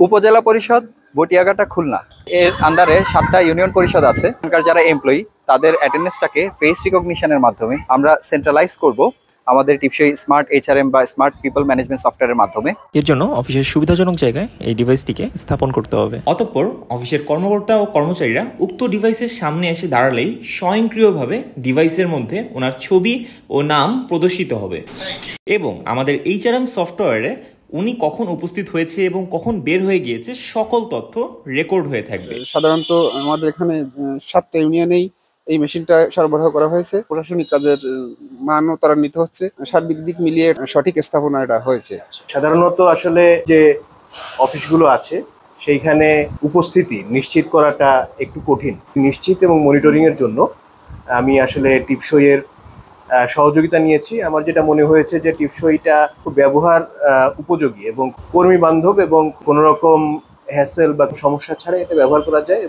উপজেলা পরিষদ বটিয়াঘাটা খুলনা এর আন্ডারে 7টা ইউনিয়ন পরিষদ আছে। এখানকার যারা এমপ্লয়ি তাদের অ্যাটেন্ডেন্সটাকে ফেস রিকগনিশনের মাধ্যমে আমরা সেন্ট্রালাইজ করব আমাদের টিপসই স্মার্ট এইচআরএম বা স্মার্ট পিপল ম্যানেজমেন্ট সফটওয়্যারের মাধ্যমে। এর জন্য অফিসের সুবিধাজনক জায়গায় এই ডিভাইসটিকে স্থাপন করতে হবে। অতঃপর অফিসের কর্মকর্তা ও কর্মচারীরা উক্ত ডিভাইসের সামনে এসে দাঁড়ালেই স্বয়ংক্রিয়ভাবে ডিভাইসের মধ্যে ওনার ছবি ও নাম প্রদর্শিত হবে এবং আমাদের এইচআরএম সফটওয়্যারে উনি কখন উপস্থিত হয়েছে এবং কখন বের হয়ে গিয়েছে সকল তথ্য রেকর্ড হয়ে থাকবে। সাধারণত আমাদের এখানে 7টা ইউনিয়নেই এই মেশিনটা সরবরাহ করা হয়েছে। প্রশাসনিক কাজের মানও তারা নিতে হচ্ছে, সার্বিক দিক মিলিয়ে সঠিক স্থাপনা এটা হয়েছে। সাধারণত আসলে যে অফিসগুলো আছে সেইখানে উপস্থিতি নিশ্চিত করাটা একটু কঠিন। নিশ্চিত এবং মনিটরিংয়ের জন্য আমি আসলে টিপসইয়ের সহযোগিতা নিয়েছি। আমার যেটা মনে হয়েছে যে টিপসইটা খুব ব্যবহার উপযোগী এবং কর্মী বান্ধব এবং কোনো রকম হ্যাসেল বা সমস্যা ছাড়া এটা ব্যবহার করা যায়।